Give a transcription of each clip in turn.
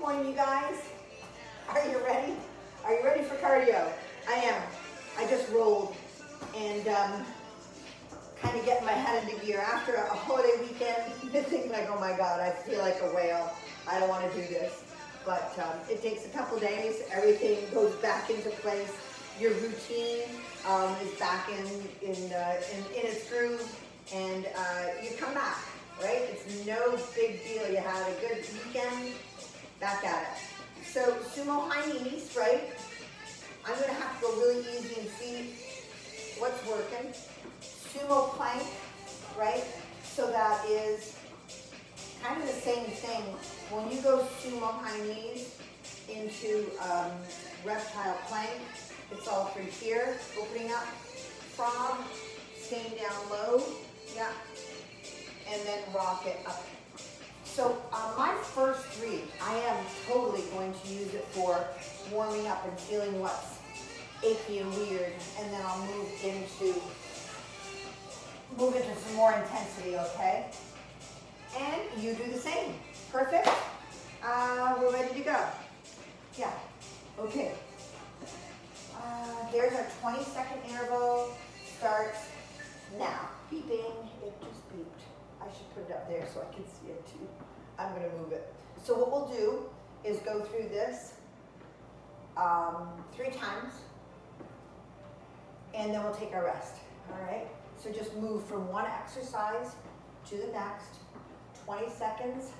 morning, you guys. Are you ready? Are you ready for cardio? I am. I just rolled and kind of getting my head into gear after a holiday weekend. You think like, oh my God, I feel like a whale. I don't want to do this. But it takes a couple days. Everything goes back into place. Your routine is back in its groove, and you come back, right? It's no big deal. You had a good weekend, back at it. So sumo high knees, right? I'm gonna have to go really easy and see what's working. Sumo plank, right? So that is kind of the same thing. When you go sumo high knees into reptile plank, it's all through here, opening up, frog, staying down low, yeah, and then rock it up. So my first three, I am totally going to use it for warming up and feeling what's achy and weird, and then I'll move into some more intensity, okay? And you do the same. Perfect. We're ready to go. Yeah, okay. There's our 20-second interval. Starts now. Beeping. It just beeped. I should put it up there so I can see it too. I'm going to move it. So what we'll do is go through this 3 times, and then we'll take our rest. All right? So just move from one exercise to the next. 20 seconds.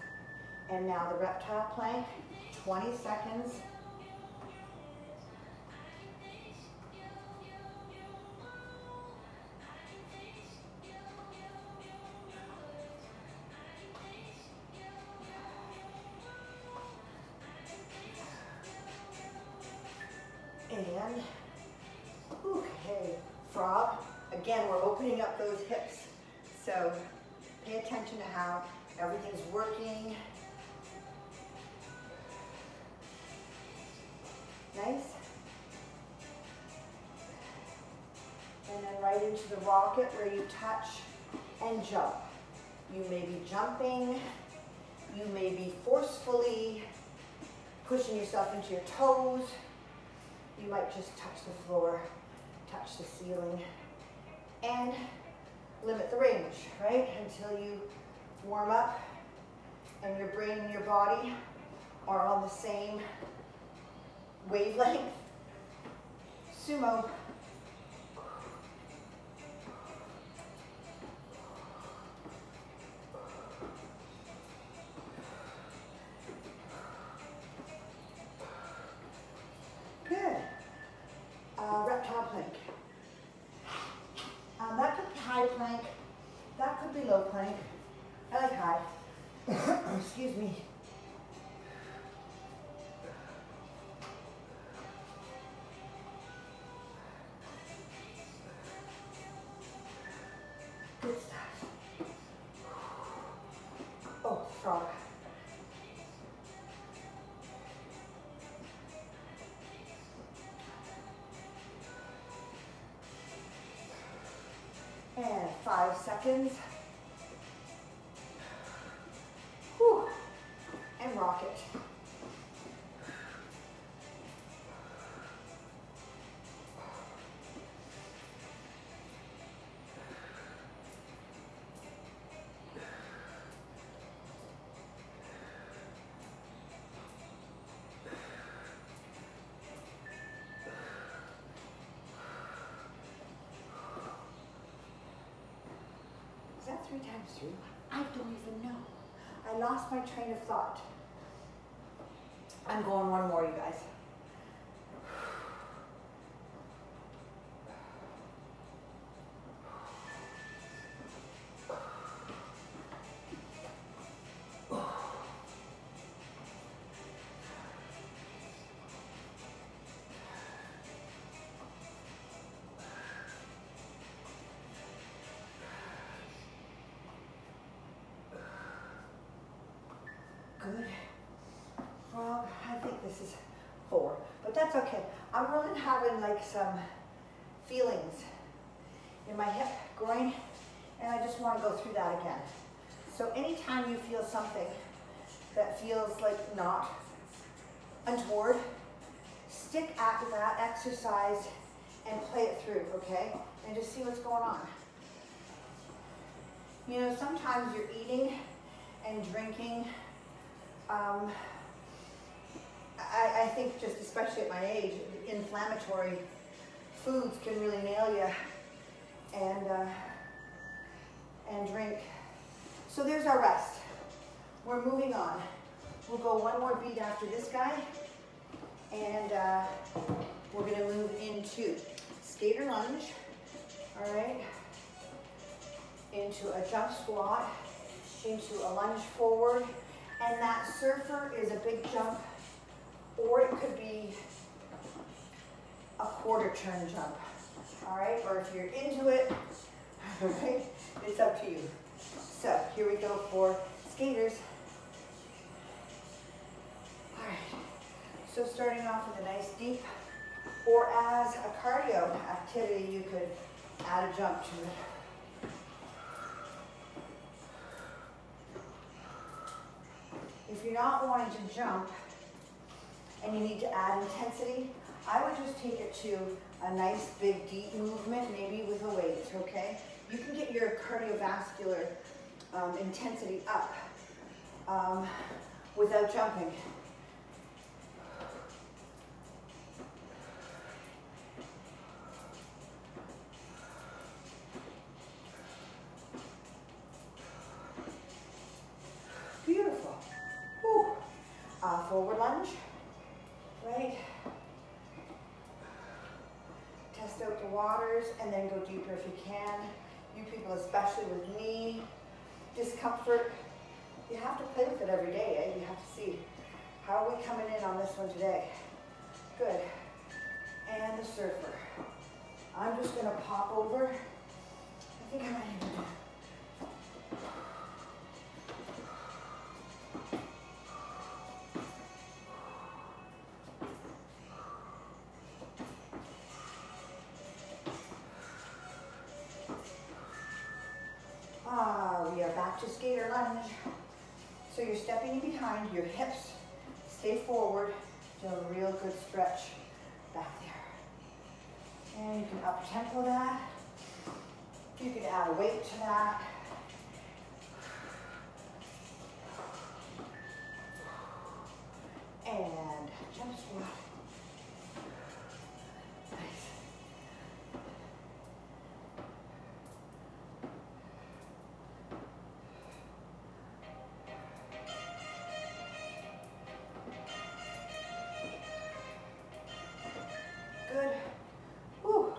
And now the reptile plank. 20 seconds. And, okay, frog. Again, we're opening up those hips. So pay attention to how everything's working. Nice. And then right into the rocket where you touch and jump. You may be jumping. You may be forcefully pushing yourself into your toes. You might just touch the floor, touch the ceiling, and limit the range, right? Until you warm up and your brain and your body are on the same wavelength. Sumo. Good. Reptile plank. That could be high plank. That could be low plank. I like high. Excuse me. Good stuff. Oh, frog. And 5 seconds. Whew. And rock it. Is that 3 times 3? I don't even know. I lost my train of thought. I'm going one more, you guys. Good. Frog, I think this is 4, but that's okay. I'm really having like some feelings in my hip, groin, and I just want to go through that again. So anytime you feel something that feels like not untoward. Stick at that exercise and play it through, okay? And just see what's going on. You know, sometimes you're eating and drinking. I think just especially at my age, inflammatory foods can really nail you, and drink. So there's our rest. We're moving on. We'll go one more beat after this guy, and we're gonna move into skater lunge, all right, into a jump squat, into a lunge forward, and that surfer is a big jump, or it could be a quarter turn jump, all right, or if you're into it, all right, it's up to you. So here we go for skaters. All right, so starting off with a nice deep, or as a cardio activity, you could add a jump to it. If you're not wanting to jump and you need to add intensity, I would just take it to a nice big deep movement, maybe with a weight, okay? You can get your cardiovascular intensity up without jumping. Beautiful. Whew. Forward lunge, right? Test out the waters and then go deeper if you can. You people, especially with knee discomfort, you have to play with it every day, eh? You have to see, how are we coming in on this one today? Good. And the surfer. I'm just gonna pop over. I think I might even do. We are back to skater lunge. So you're stepping behind, your hips stay forward, do a real good stretch back there. And you can up tempo that. You can add a weight to that. And jump squat. Nice. Good. Whew.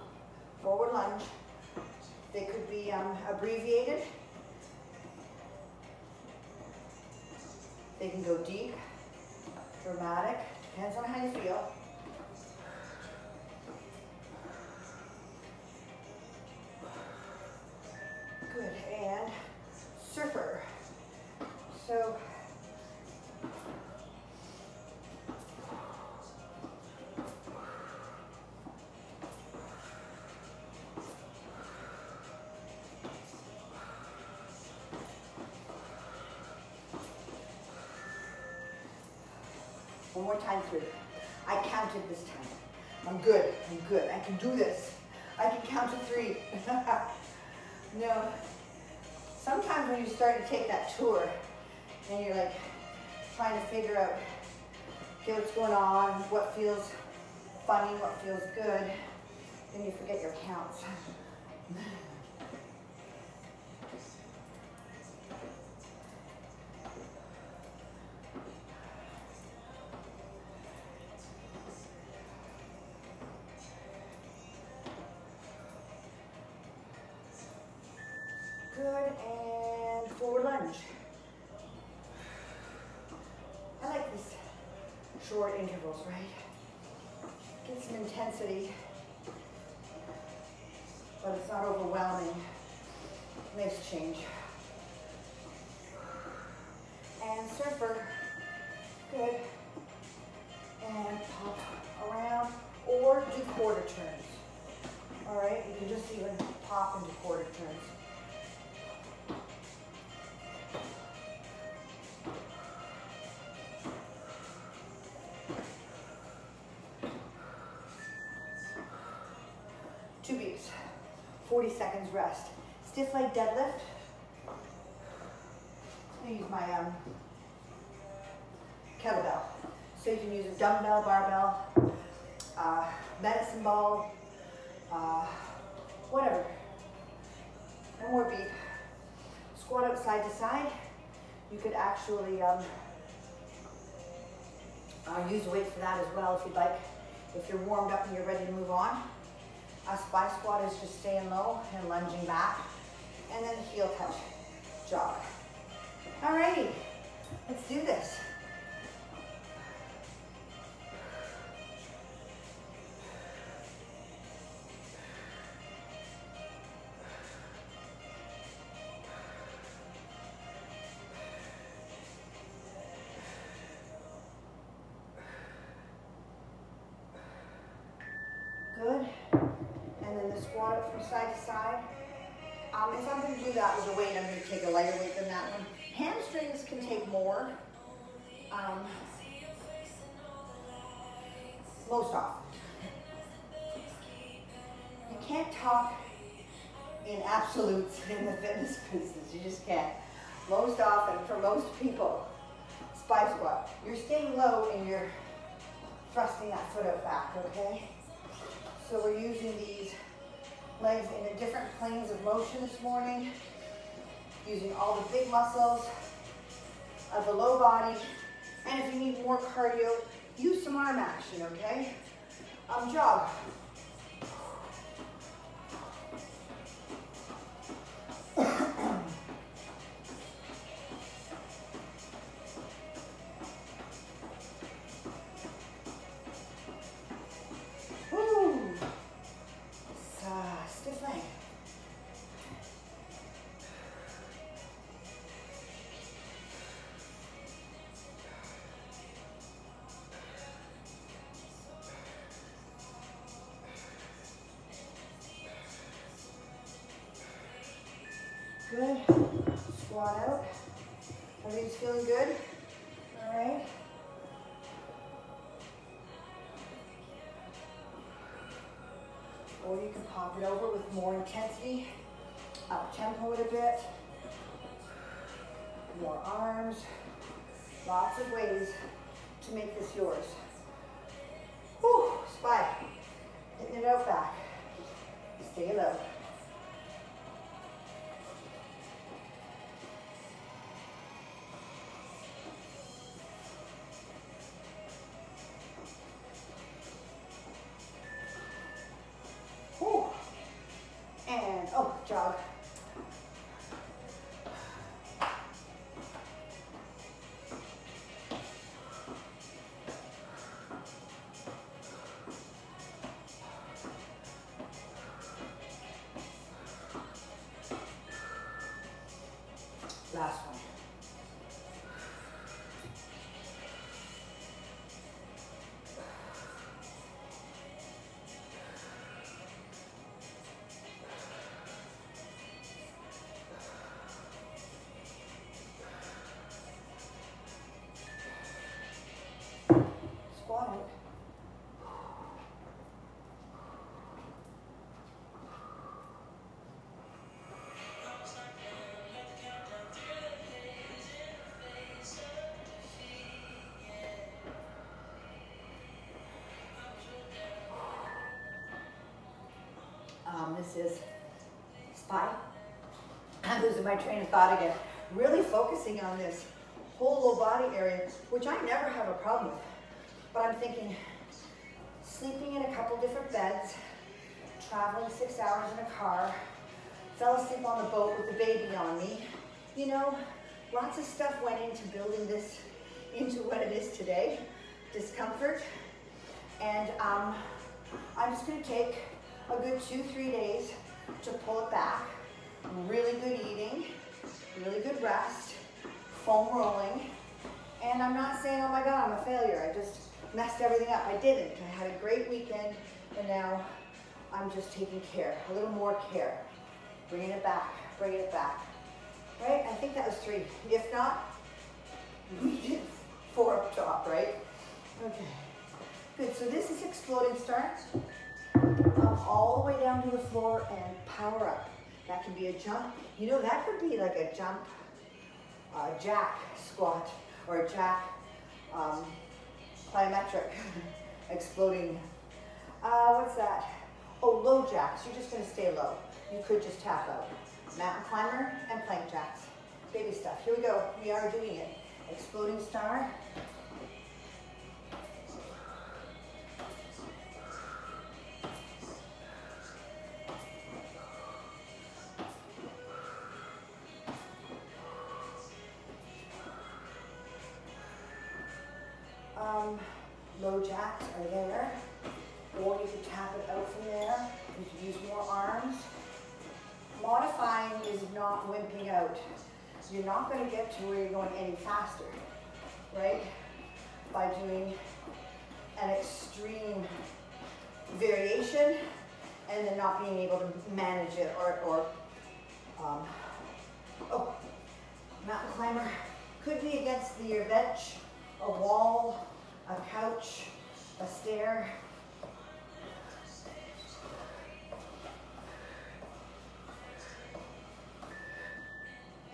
Forward lunge. They could be abbreviated. They can go deep, dramatic, depends on how you feel. Good, and surfer. So, one more time through. I counted this time. I'm good, I'm good. I can do this. I can count to 3. No. Sometimes when you start to take that tour and you're like trying to figure out, okay, what's going on, what feels funny, what feels good, then you forget your counts. Good, and forward lunge. I like this short intervals, right? Get some intensity, but it's not overwhelming. Nice change. And surfer. Good. And pop around, or do quarter turns. All right, you can just even pop into quarter turns. 40 seconds rest. Stiff leg deadlift. I use my kettlebell. So you can use a dumbbell, barbell, medicine ball, whatever. One more beat. Squat up side to side. You could actually use weight for that as well if you'd like. If you're warmed up and you're ready to move on. A spy squat is just staying low and lunging back. And then heel touch, jog. Alrighty, let's do this. Good. And then the squat up from side to side. If I'm going to do that with a weight, I'm going to take a lighter weight than that one. Hamstrings can take more. Most often. You can't talk in absolutes in the fitness business. You just can't. Most often, for most people, spy squat, you're staying low and you're thrusting that foot out back, okay? So we're using these legs in different planes of motion this morning, using all the big muscles of the low body. And if you need more cardio, use some arm action, okay? Jog. Stiff leg. Good. Squat out. Everything's feeling good? All right. Or you can pop it over with more intensity, up tempo it a bit, more arms, lots of ways to make this yours. Whew, spy, hitting it out back, stay low. And, oh, jog. Last one. Squat it. This is spy. I'm losing my train of thought again. Really focusing on this whole low body area, which I never have a problem with. But I'm thinking, sleeping in a couple different beds, traveling 6 hours in a car, fell asleep on the boat with the baby on me. You know, lots of stuff went into building this into what it is today. Discomfort. And I'm just going to take a good 2-3 days to pull it back. Really good eating, really good rest, foam rolling. And I'm not saying, oh my God, I'm a failure. I just messed everything up. I didn't. I had a great weekend, and now I'm just taking care, a little more care. Bringing it back, bringing it back. Right? I think that was 3. If not, we did 4 up top, right? Okay. Good. So this is exploding start. come all the way down to the floor and power up. That can be a jump. You know, that could be like a jump, jack squat, or a jack plyometric, exploding. What's that? Oh, low jacks. You're just gonna stay low. You could just tap out. Mountain climber and plank jacks. Baby stuff. Here we go. We are doing it. Exploding star. Low jacks are there, or you could tap it out from there. You could use more arms. Modifying is not wimping out. You're not going to get to where you're going any faster, right? By doing an extreme variation and then not being able to manage it, or oh, mountain climber could be against your bench, a wall, a couch, a stair.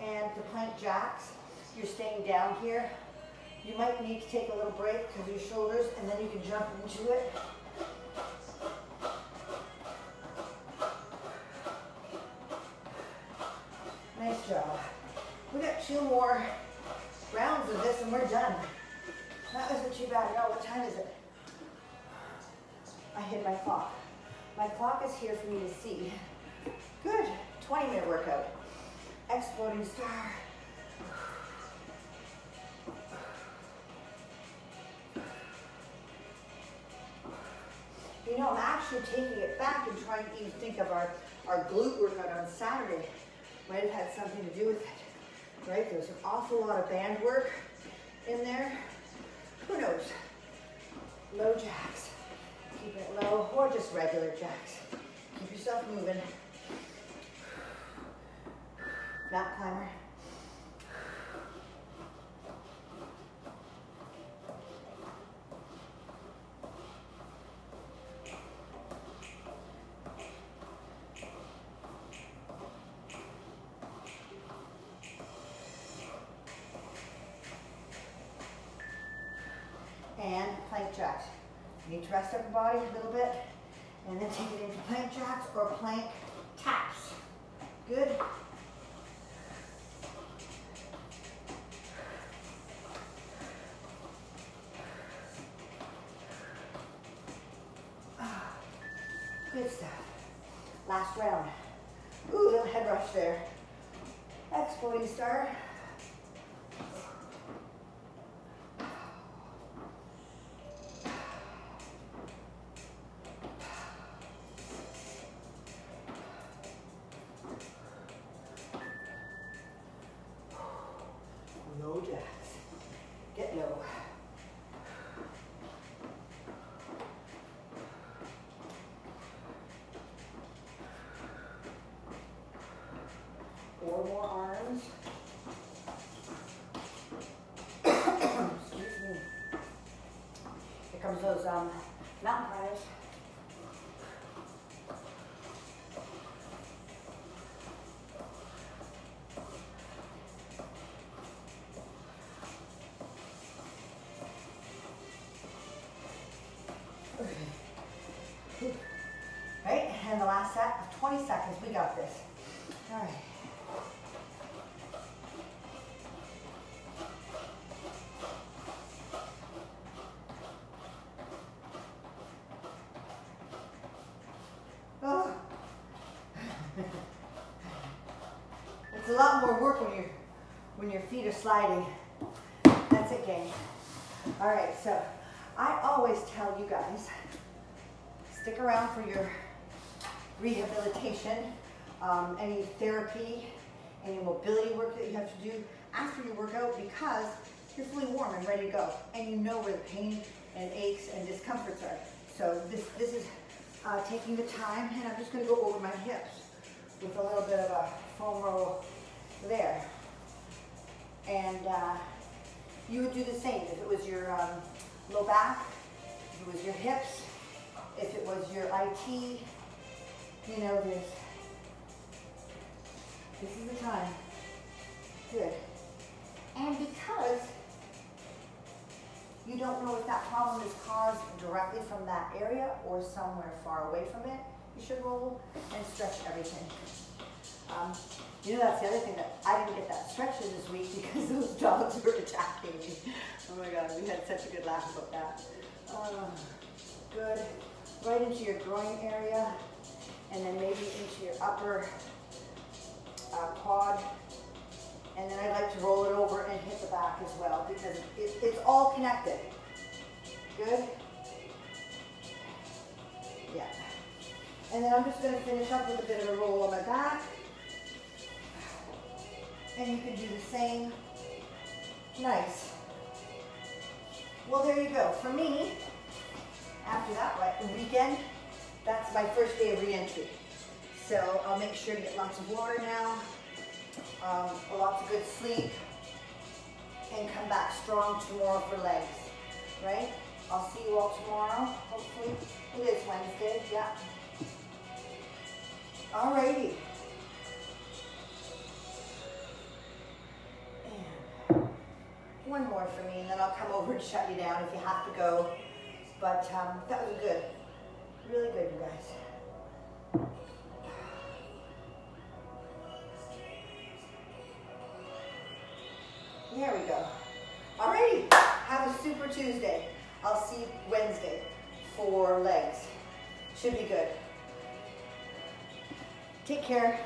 And the plank jacks, you're staying down here. You might need to take a little break because of your shoulders, and then you can jump into it. Nice job. We got 2 more rounds of this and we're done. That wasn't too bad at all. What time is it? I hid my clock. My clock is here for me to see. Good. 20-minute workout. Exploding star. You know, I'm actually taking it back and trying to even think of our glute workout on Saturday. Might have had something to do with it, right? There's an awful lot of band work in there. Who knows? Low jacks. Keep it low, or just regular jacks. Keep yourself moving. Mountain climber. And plank jacks. You need to rest up your body a little bit and then take it into plank jacks or plank taps. Good. Good stuff. Last round. Ooh, little head rush there. Exploding star. Low jacks. Get low. Four more arms. Excuse me. Here comes those mountain climbers. Right, and the last set of 20 seconds. We got this. All right. Oh. It's a lot more work when your feet are sliding. That's it, gang. All right, so I always tell you guys, stick around for your rehabilitation, any therapy, any mobility work that you have to do after your workout, because you're fully warm and ready to go, and you know where the pain and aches and discomforts are. So this is taking the time, and I'm just going to go over my hips with a little bit of a foam roll there. And you would do the same if it was your low back, if it was your hips, if it was your IT, You know this. This is the time. Good. And because you don't know if that problem is caused directly from that area or somewhere far away from it, you should roll and stretch everything. You know, that's the other thing, that I didn't get that stretch in this week because those dogs were attacking me. Oh my God, we had such a good laugh about that. Good. Right into your groin area, and then maybe into your upper quad. And then I like to roll it over and hit the back as well, because it's all connected. Good. Yeah. And then I'm just going to finish up with a bit of a roll on my back. And you can do the same. Nice. Well, there you go. For me, after that weekend, that's my first day of re-entry. So I'll make sure to get lots of water now, lots of good sleep, and come back strong tomorrow for legs, right? I'll see you all tomorrow, hopefully. It is Wednesday, yeah. Alrighty. And one more for me, and then I'll come over and shut you down if you have to go. But that was good. Really good, you guys. There we go. Alrighty, have a super Tuesday. I'll see you Wednesday for legs. Should be good. Take care.